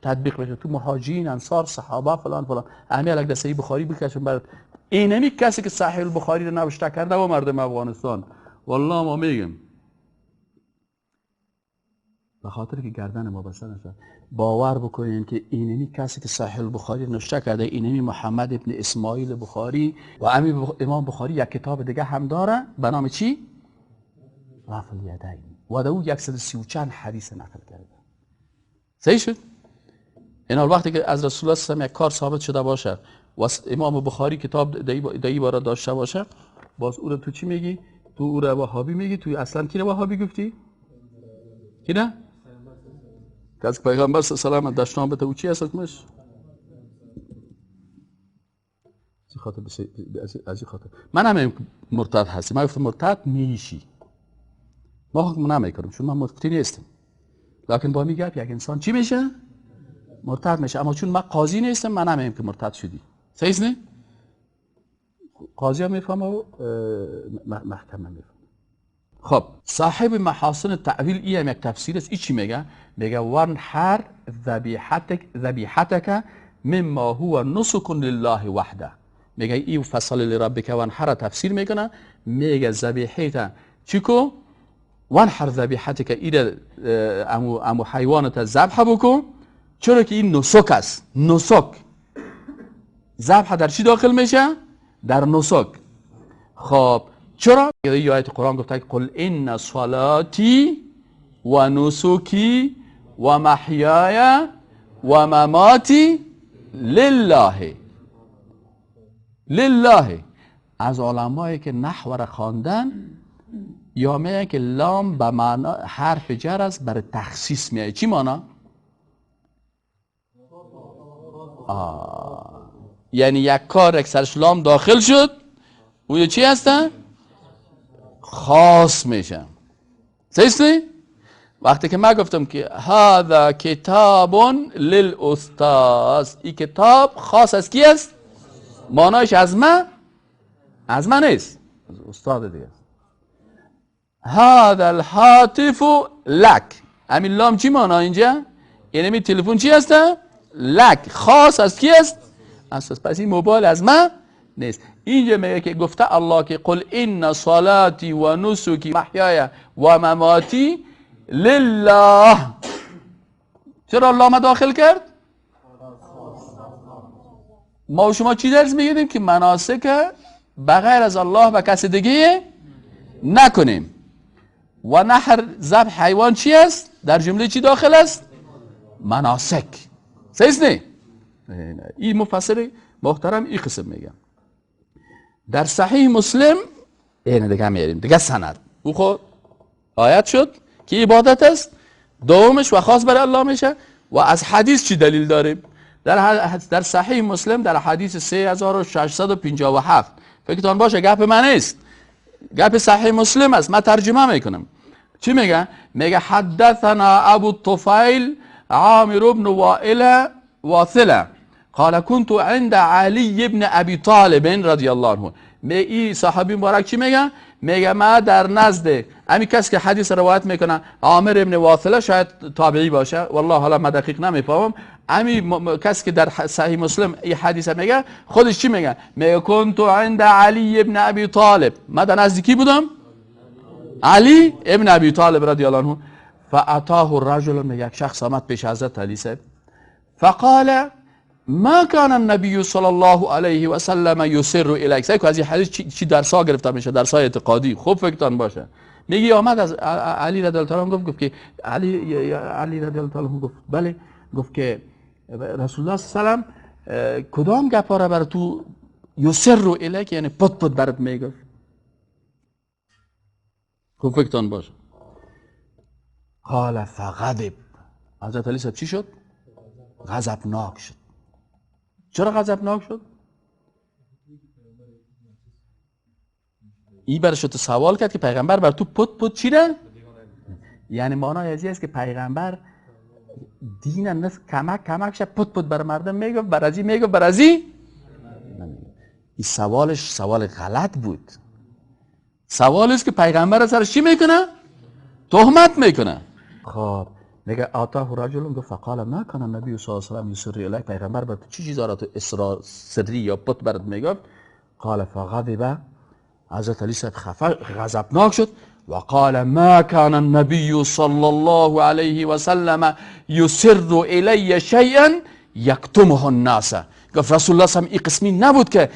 تطبیق بشه. تو مهاجرین، انصار، صحابه فلان همه الگ در صحیح بخاری بکشون برات. اینمی کسی که صحیح البخاری رو نوشته کرده و مردم افغانستان، والله ما میگم به خاطر که گردن ما بسته نشد. باور بکنین که اینمی کسی که صحیح البخاری نوشته کرده، اینمی محمد ابن اسماعیل بخاری و امام بخاری یک کتاب دیگه هم داره به نام چی؟ رفع الیدین و در او 130 چند حدیث نقل کرده. صحیح شد؟ این حال وقتی که از رسول الله صلی الله علیه و یک کار ثابت شده باشه و امام بخاری کتاب دایی باره داشته باشه، باز او رو تو چی میگی؟ تو او رو وهابی میگی؟ تو اصلا کی رو وهابی گفتی؟ کی نه؟ که از پیغمبر صلی الله علیه و آله داشتن بته او چی هست حکمش؟ از خاطر من هم مرتد هستی، من گفتم مرتد میشی، ما حکم نمیکنم چون من مفتی نیستم، لکن با میگم یک انسان چی میشه؟ مرتد میشه. اما چون من قاضی نیستم من نمیگم که مرتد شدی. صحیح نه؟ قاضی هم میفهمه و محکمه میفهمه. خب صاحب محاسن تعویل این یک تفسیر است. این چی میگه؟ میگه وانحر ذبیحتک مما هو نسک لله وحده. میگه این فصل لربک وانحر تفسیر میکنه، میگه ذبیحت چیکو؟ وانحر ذبیحتک ایره امو حیوانت ذبح بکن، چرا که این نسک است. نسک ذبح در چی داخل میشه؟ در نسک. خب چرا؟ یه آیت قرآن گفته که قل ان صلاتی و نسکی و محیای و مماتی لله. لله. از علمایی که نحو را خواندن یا میگه که لام به معنا حرف جر است برای تخصیص میاد. چی معنا؟ یعنی یک کار یک سرش لام داخل شد او چی هستن؟ خاص میشه. صحیح؟ وقتی که من گفتم که هذا کتاب للاستاذ، این کتاب خاص از کی است؟ معنایش از من نیست، از استاد دیگه. هذا الهاتف لک، همین لام چی معنا اینجا؟ یعنی می تلفن چی هسته؟ لک. خاص از کی است؟ اساس. پس این موبایل از من نیست. اینجا میگه که گفته الله که قل ان صلاتی و نسکی محیای و مماتی لله. چرا الله داخل کرد؟ ما و شما چی درس میگیریم؟ که مناسک بغیر از الله و کس دیگه نکنیم. و نحر ذبح حیوان چی است؟ در جمله چی داخل است؟ مناسک. صحیح نه؟ این مفسر محترم این قسم میگم. در صحیح مسلم اینه دیگه میاریم دیگه سند. او خود آیت شد که عبادت است، دومش و خاص برای الله میشه. و از حدیث چی دلیل داریم؟ در صحیح مسلم در حدیث 3657 فکرتان باشه گپ من نیست، گپ صحیح مسلم است، من ترجمه میکنم. چی میگه؟ میگه حدثنا ابو الطفیل عامر بن وائل واثله قال كنت عند علی ابن ابی طالب رضی الله عنه. این صحابی مبارک چی میگه؟ میگه ما در نزد امی کسی که حدیث روایت میکنه عامر ابن واثله، شاید تابعی باشه والله حالا من دقیق نمیفهمم، امی کسی که در صحیح مسلم این حدیث میگه خودش چی میگه؟ میگه كنت عند علی ابن ابی طالب، من در نزد کی بودم؟ علی ابن ابی طالب رضی الله عنه. فاتاه الرجل، میگه یک شخص آمد پیش حضرت علی صاحب، فقال ما كان النبي صلی الله علیه و سلم یسر الیک. سعی کن از این حدیث چی درسا گرفته میشه، درسای اعتقادی. خوب فکرتان باشه. میگی آمد از علی رضی الله عنه گفت که علی رضی الله عنه گفت بله، گفت که رسول الله صلی الله علیه و کدام گپا را بر تو یسر الیک، یعنی پت برات میگفت. خوب فکرتان باشه. قال فغضب. حضرت علی صاحب چی شد؟ غضبناک شد. چرا غضبناک شد؟ این برش تو سوال کرد که پیغمبر بر تو پت چی ده؟ یعنی معنای ازی است که پیغمبر دین الناس کمک شه پت بر مردم میگه، برازی میگه برازی. این سوالش سوال غلط بود. سوال است که پیغمبر سرش چی میکنه؟ تهمت میکنه. خب میگه آتاه رجل گفت فقال ما کان النبی صلی الله علیه و آله یسر الیک، پیغمبر بر تو چی چیزا را تو اسرار سری یا پت برات میگفت؟ قال فغضب. حضرت علی صاحب غضبناک شد. و قال ما كان النبي صلی الله علیه و سلم یسر الی شیئا یکتمه الناس. گفت رسول الله صلی این قسمی نبود که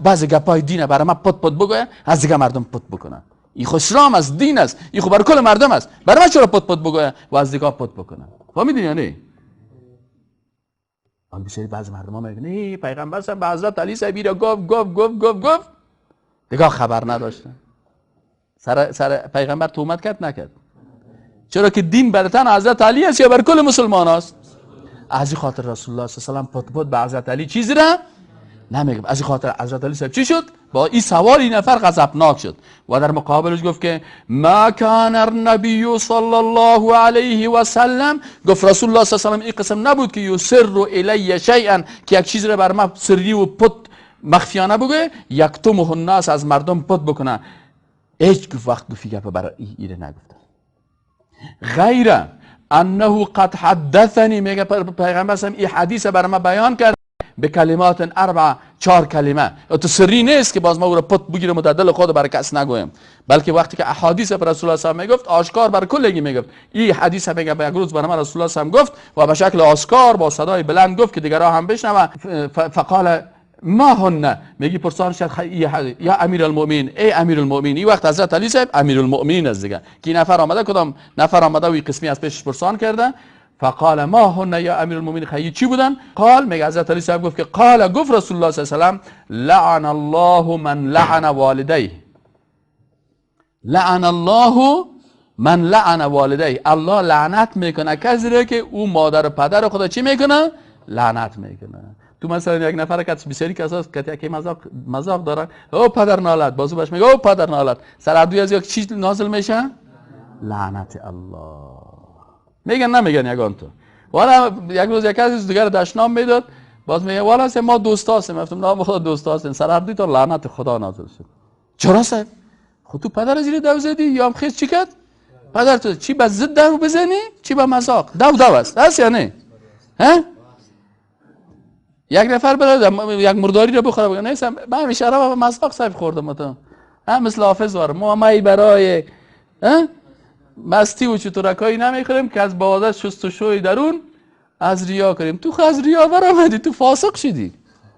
بعضی گپای دینه برای من پت بگوید از دیگه مردم پت بکنن. این خو اسلام است، دین است، این خو برای کل مردم است. برای من چرا پت بگوید و از دیگه پت بکنن؟ فهمیدین یا نه؟ آن بسیاری بعضی مردم ها میگن نه پیغمبر صاحب به حضرت علی صاحبی را گفت دیگه خبر نداشتن. سر پیغمبر تهمت کرد نکرد؟ چرا که دین بر تن حضرت علی است یا بر کل مسلمان است؟ از این خاطر رسول الله صلی الله علیه و آله پت به حضرت علی چیزی را نمیگم. از این خاطر حضرت علی صاحب چی شد؟ با این سوال این نفر غضبناک شد و در مقابلش گفت که ما کان النبی صلی الله علیه و سلم، گفت رسول الله صلی الله علیه و آله این قسم نبود که یسر الی شیئا که یک چیز را بر ما سری و پت مخفیانه بگه یکتمه الناس از مردم پت بکنه. هیچ وقت گفتی گپ برای ایره نگفتن. غیر انه قد حدثنی، میگه پیغمبر صلی این حدیث برای ما بیان کرد به کلمات اربع، 4 کلمه. تو سری نیست که باز ما او را پت بگیرم و در دل خود برای کس نگویم، بلکه وقتی که احادیث بر رسول الله صلی الله علیه و آله میگفت آشکار بر کلگی میگفت. این حدیث میگه به یک روز برای ما رسول الله صلی الله علیه و آله گفت و به شکل آشکار با صدای بلند گفت که دیگرها هم بشنوه. فقال ما هن، میگی پرسان شد یا امیر المؤمنین، ای امیر المؤمنین. این وقت حضرت علی صاحب امیر المؤمنین از دیگه کی نفر آمده، کدام نفر آمده و این قسمی از پیشش پرسان کرده. فقال ما هن یا امیر المؤمنین، خیلی چی بودن؟ قال، میگه حضرت علی صاحب گفت که قال، گفت رسول الله صلی الله علیه و آله لعن الله من لعن والديه، لعن الله من لعن والديه. الله لعنت میکنه کسی را که او مادر و پدر خدا چی میکنه؟ لعنت میکنه. تو مثلا یک نفر که بسیاری کساس که یکی مذاق دارن، او پدر نالت، بازو باش میگه او پدر نالت، سر دوی از یک چیز نازل میشه؟ لعنت الله. میگن نمیگن یگان تو. والا یک روز یک از دیگر دشنام میداد، باز میگه والا ما دوست هستیم. گفتم نام خدا دوست هستیم. سر دوی تو لعنت خدا نازل شد. چرا صاحب؟ خود تو پدر زیر دو زدی یا هم خیز چی کرد؟ پدر تو چی به ضد دو بزنی؟ چی به مذاق؟ دو است. هست یا نه؟ ها؟ یک نفر بره یک مرداری رو بخوره بگه نیستم من همیشه را به مذاق صاحب خوردم. تو هم مثل حافظ وار ما برای مستی و چطورکایی نمیخوریم که از باده شستشوی درون از ریا کنیم. تو از ریا برآمدی، تو فاسق شدی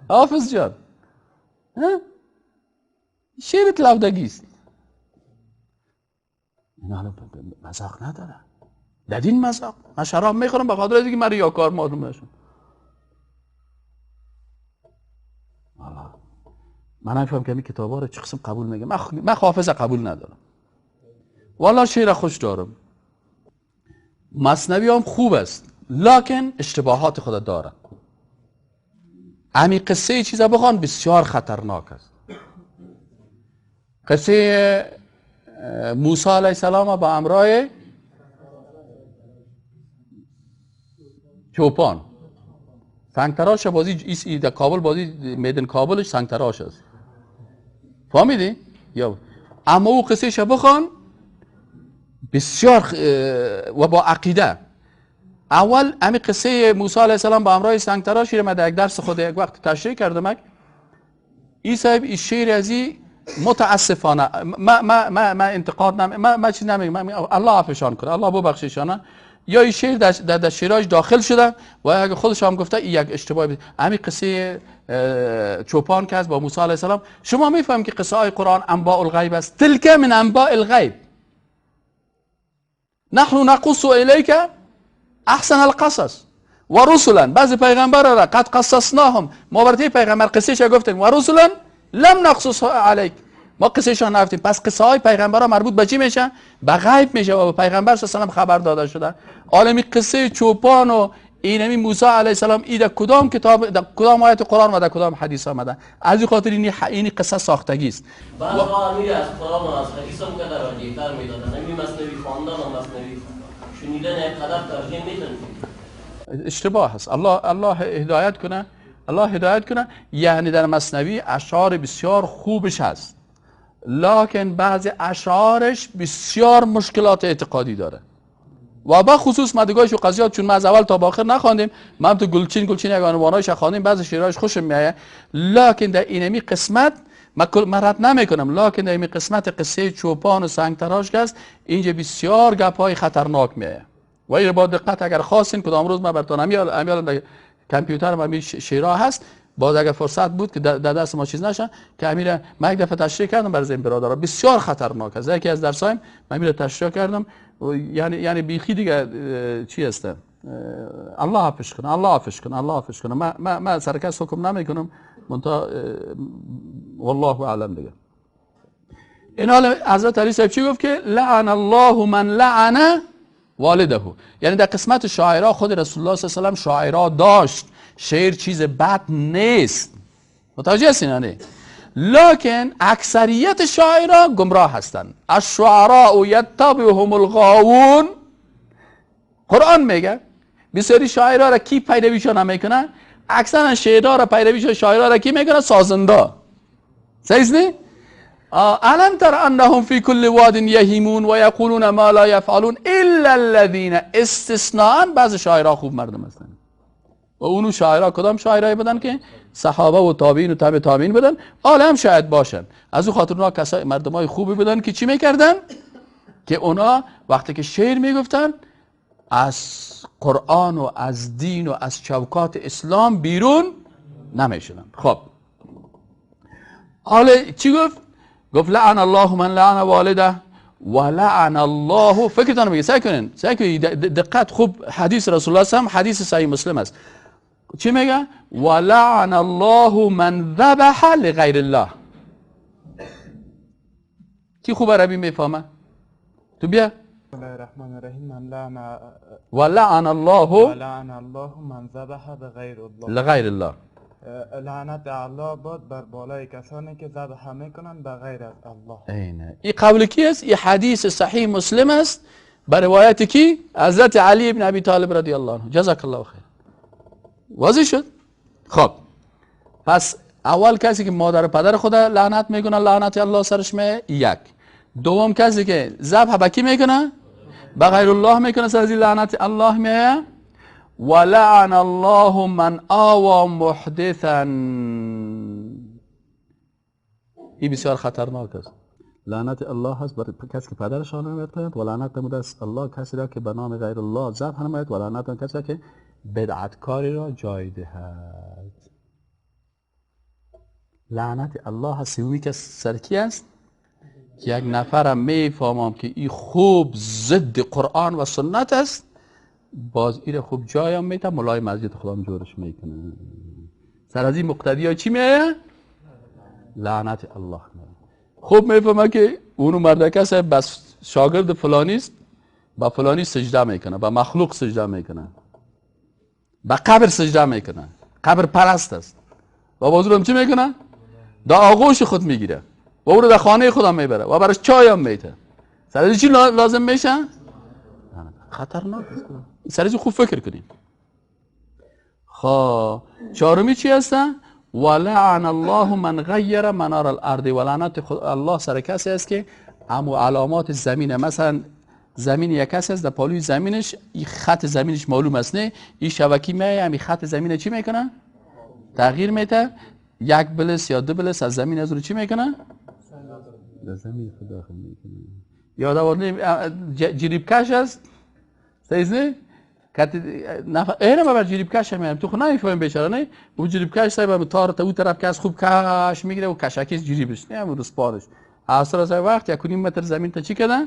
حافظ جان. شیرت لودگیست. اینا مذاق نداره. در دین مذاق. من شراب میخورم به خاطر اینکه من ریاکار معلوم نشم. من نمیفهم که این کتابا رو چه قسم قبول میگم. من حافظه قبول ندارم. والا شعر خوش دارم. مثنوی هم خوب است لکن اشتباهات خود داره. همین قصه چیزا بخوان بسیار خطرناک است. قصه موسی علیه السلام با همراه چوپان سنگتراش بازی در کابل، بازی میدان کابلش سنگتراش است. فهمیدی؟ یا اما او قصه شو بخوان بسیار و با عقیده. اول همین قصه موسی علیه السلام با همراه سنگتراش رو من در یک درس خود یک وقت تشریح کردم. این صاحب این شعر ازی متاسفانه ما انتقاد ما چیز نمیگم، الله عفوشان کنه، الله ببخشیشانه. یا این شعر در شعراش داخل شده و اگه خودش هم گفته این یک اشتباه. همین قصه چوپان که از با موسی علیه السلام، شما میفهمید که قصه های قرآن انباء الغیب است. تلک من انباء الغیب نحن نقص الیک احسن القصص و رسلا. بعضی پیغمبرا را قد قصصناهم، ما برای پیغمبر قصهش گفتیم، و رسلا لم نقصص علیک، ما قصهشان نگفتیم. پس قصه های پیغمبرا مربوط به چی میشه؟ به غیب میشه و پیغمبر صلی الله علیه و خبر داده شده. عالمی قصه چوپان و اینمی موسی علیه السلام در کدام کتاب، در کدام آیت قرآن و در کدام حدیث آمده؟ از این خاطر این قصه ساختگی است. بعضی امیر از قرآن و از حدیث هم که در راجع‌تر میدادن. همین مثنوی خواندن و مثنوی شنیدن یک قدر ترجیح میدن. اشتباه است. الله هدایت کنه، الله هدایت کنه. یعنی در مثنوی اشعار بسیار خوبش هست، لکن بعضی اشعارش بسیار مشکلات اعتقادی داره و با خصوص مدگاهش و قضیات، چون ما از اول تا با آخر نخواندیم، ما هم تو گلچین یک عنوانایش خواندیم، بعضی شعرهاش خوشم میاد، لکن در اینمی قسمت من رد نمی کنم، لکن در این قسمت قصه چوپان و سنگ تراش است، اینجا بسیار گپای خطرناک میه و این با دقت اگر خواستین کدام روز من براتون امیال کامپیوترم همین شیرا هست، باز اگر فرصت بود که در دست ما چیز نشه که امیر من یک دفعه تشریح کردم برای این برادرها، بسیار خطرناک است. یکی از درسایم من امیر تشریح کردم، یعنی بیخی دیگه چی است، الله عافیش کنه، الله عافیش کنه، الله عافیش کنه. من سرکس حکم نمیکنم، منتها والله اعلم دیگه. این حال حضرت علی صاحب چی گفت که لعن الله من لعن والده، یعنی در قسمت شاعرها خود رسول الله صلی الله علیه و سلم شاعرها داشت، شعر چیز بد نیست، متوجه هستین نه؟ لکن اکثریت شاعرها گمراه هستند. الشعراء یتبعهم الغاوون، قرآن میگه بسیاری شاعرها را کی پیرویشون نمیکنه؟ اکثرا شعرها را پیرویشون شاعرها را کی میکنه؟ سازنده. صحیح نه؟ الم تر انهم فی کل واد یهیمون و یقولون ما لا یفعلون الا الذین، استثناء بعض شاعرها خوب مردم هستند. و اونو شاعرها کدام شاعرایی بودن که صحابه و تابعین و تبع تابعین بودن، عالم شاید باشن. از او خاطر اونا کسای مردمای خوبی بودن که چی میکردن؟ که اونا وقتی که شعر میگفتن از قرآن و از دین و از چوکات اسلام بیرون نمیشدن. خب حالا چی گفت؟ گفت لعن الله من لعن والده و لعن الله، فکرتان بگید، سعی کنین دقت خوب، حدیث رسول الله هم حدیث صحیح مسلم است. چی میگه؟ و لعن الله من ذبح لغیر الله. کی خوب عربی میفهمه؟ تو بیا. بسم الله الرحمن الرحیم. من لعن ولعن الله من ذبح بغیر الله، لغیر الله. لعنت الله باد بر بالای کسانی که ذبح میکنن به غیر از الله. اینه این قول کی است؟ این حدیث صحیح مسلم است به روایت کی؟ حضرت علی ابن ابی طالب رضی الله عنه. جزاک الله خیر. واضح شد؟ خب پس اول کسی که مادر و پدر خود لعنت میکنه، لعنت الله سرش میه. یک. دوم کسی که ذبح به کی میکنه؟ به غیر الله میکنه، سر از لعنت الله میه. ولعن الله من آوى محدثا، این بسیار خطرناک است. لعنت الله هست برای کسی که پدرش نمی‌کند، و لعنت نموده است الله کسی را که به نام غیر الله ذبح نماید، و لعنت کسی را که بدعتکاری را جای دهد. لعنت الله هست سومی که سرکی است که یک نفرم میفهمم که این خوب ضد قرآن و سنت است، باز این خوب جایم میتم مولای مسجد خودم جورش میکنه. سر از این مقتدی ها چی میه؟ لعنت الله. خوب میفهمه که اونو مردکس بس شاگرد فلانیست، با فلانی سجده میکنه، با مخلوق سجده میکنه، با قبر سجده میکنه، قبر پرست است. و بازورم چی میکنه؟ دا آغوش خود میگیره و او رو در خانه خودم میبره و براش چای هم میته. سر از چی لازم میشه؟ خطرناک است. سر از خوب فکر کنیم. خب چهارمی چی هستن؟ ولعن الله من غیر منار الارض، ولعنت الله سر کسی است که امو علامات زمینه، مثلا زمین یک کسی است در پالوی زمینش این خط زمینش معلوم است، نه این شبکی میه همین خط زمینه چی میکنه؟ تغییر میده. یک بلس یا دو بلس از زمین از رو چی میکنه؟ در زمین خود داخل میکنه. یادآوری جریب کش است، سیزنه اینه ما بر جریب کش میام تو خود نمیفهمیم بیچاره، نه اون جریب کش صاحب تار تا اون طرف که از خوب کش میگیره و کشکش جریبش نه همون رسپارش اصلا از وقت 1.5 متر زمین تا چی کردن؟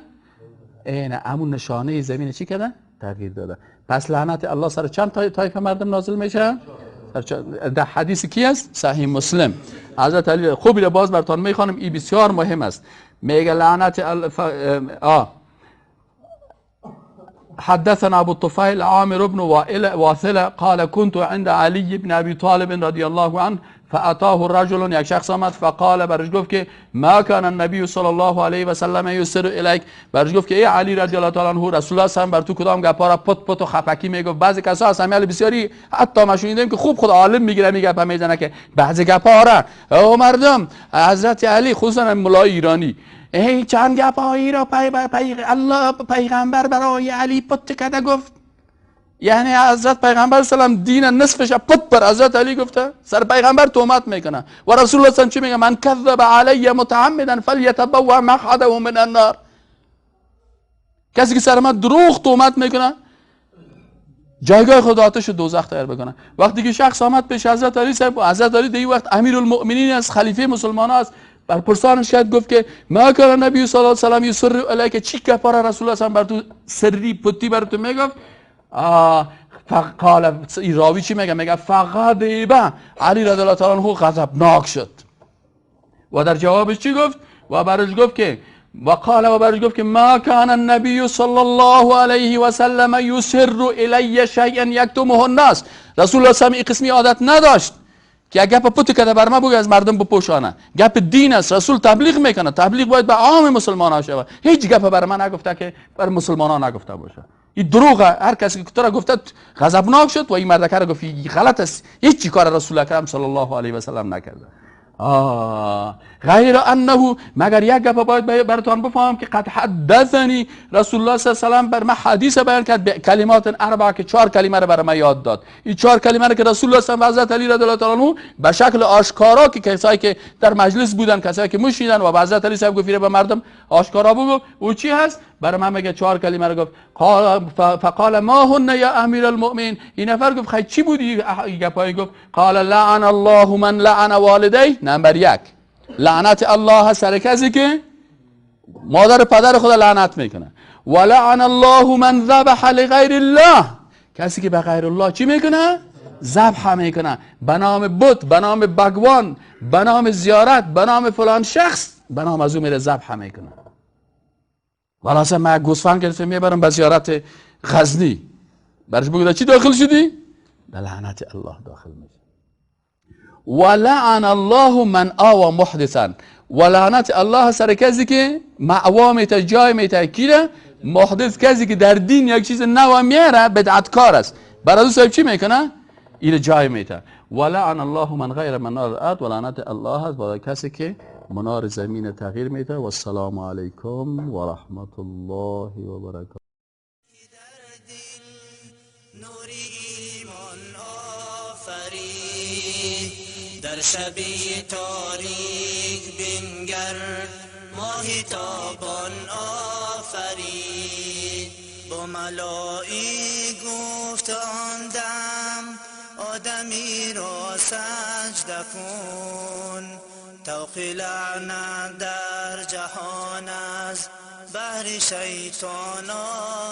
اینه همون نشانه زمین چی کردن؟ تغییر داده. پس لعنت الله سر چند طایفه مردم نازل میشه؟ در حدیث کی است؟ صحیح مسلم. حضرت علی خوبی را باز براتون میخوانم، این بسیار مهم است. میگه لعنت حدثنا ابو الطفيل عامر بن واثلة قال كنت عند علي بن ابي طالب رضي الله عنه فاتاه الرجل، یک شخص آمد فقال، برش گفت که ما كان النبي صلى الله عليه وسلم يسر اليك، برش گفت که ای علی رضی الله تعالی عنه رسول الله صلی بر تو کدام گپا را پت و خپکی میگفت. بعضی کسا هستن علی بسیاری حتی ما شنیدیم که خوب خود عالم میگیره میگه میزنه که بعضی گپا را او مردم حضرت علی خصوصا مولای ایرانی ای چند گپایی را الله پیغمبر برای علی پت کرده گفت. یعنی حضرت پیغمبر سلام دین نصفش پت بر حضرت علی گفته، سر پیغمبر تهمت میکنه و رسول الله سلام چی میگه؟ من کذب علی متعمدا فلیتبوأ مقعده من النار. کسی که سر من دروغ تهمت میکنه جایگاه خود آتش دوزخ تیار بکنه. وقتی که شخص آمد پیش حضرت علی صاحب، حضرت علی دی وقت امیرالمؤمنین است، خلیفه مسلمان است، بر پرسانش کرد گفت که ما کان نبی صلی الله علیه و سلم یسر الیک، چی که پر رسول الله بر تو سری پتی بر تو میگفت؟ فقال راوی چی میگه؟ میگه فغضب علی رضی الله تعالی عنه غضبناک شد و در جوابش چی گفت؟ و برش گفت که ما کان النبی صلی الله علیه و سلم یسر الی شیئا یکتمه الناس. رسول الله صلی الله علیه و این قسمی عادت نداشت که اگه گپ پوت کده بر ما بگه از مردم بپوشانه. گپ دین است، رسول تبلیغ میکنه، تبلیغ باید به عام مسلمانان شود. هیچ گپ بر ما نگفته که بر مسلمانان نگفته باشه. این دروغه. هر کسی که تو را گفته غضبناک شد و این مردکه را گفت غلط است، هیچ کار رسول اکرم صلی الله علیه و سلم نکرده. غیر انه، مگر یک گپ باید براتون بفهمم که قد حدثنی رسول الله صلی الله علیه و سلم بر من حدیث بیان کرد به کلمات اربع، که 4 کلمه را بر من یاد داد. این 4 کلمه را که رسول الله صلی الله علیه و حضرت علی رضی الله تعالی عنه به شکل آشکارا که کسایی که در مجلس بودن، کسایی که مشیدن و به حضرت علی صاحب گفت به مردم آشکارا بگو، او چی هست؟ برای من میگه 4 کلمه رو گفت. فقال ما هن یا امیر المؤمنین. این نفر گفت خیلی چی بودی گپای؟ گفت قال لعن الله من لعن والدی. نمبر 1 لعنت الله سر کسی که مادر پدر خود لعنت میکنه. و لعن الله من ذبح لغیر الله، کسی که به غیر الله چی میکنه؟ ذبح میکنه، به نام بت، به نام بگوان، به نام زیارت، به نام فلان شخص، به نام از او میره ذبح میکنه. والا اصلا من گوسفند گرفتم میبرم به زیارت غزنی، برش بگو چی داخل شدی؟ به لعنت الله داخل میشه. ولعن الله من آوى محدثا، ولعنت الله سر کسی که معوا میته، جای میته. کیره؟ محدث، کسی که در دین یک چیز نو میاره بدعتکار است. برای صاحب چی میکنه؟ این جای میته. ولعن الله من غیر منار الارض، ولعنت الله است برای کسی که منار زمین تغییر میده. و السلام علیکم و رحمت الله و برکاته. در شبی تاریک بنگر ماهی تابان آفرید. با ملایی گفت آن دم آدمی را سجده کن. توق لعنت در جهان از بهر شیطان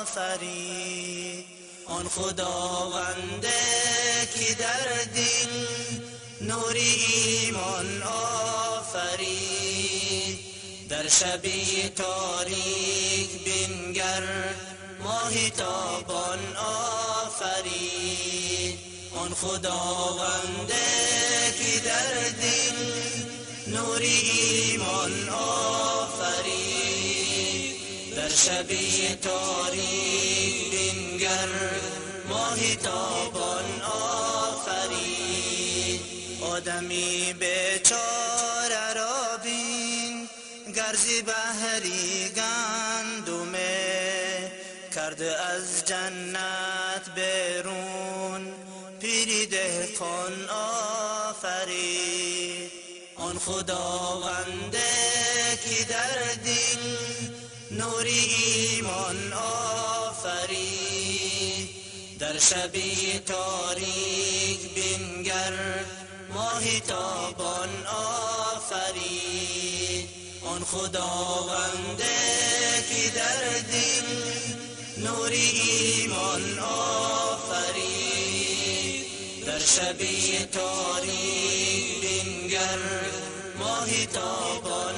آفرید. آن خداونده که در دل نوری ایمان آفرید. در شبی تاریک بنگر ماهی تابان آفرید. آن خداونده که در دل نوری ایمان آفرید. در شبی تاریک بنگر ماهی تابان آفرید. آدمی بیچاره را بین گرزی بحری گندمه کرده از جنت بیرون پیری دهقان آفرید. آن خداونده که در دل نوری ایمان آفرید. در شبی تاریک بنگر ماهی تابان آفرید. آن خداونده که در دل نوری ایمان آفرید. در شبی تاریک بنگر ماهی تابان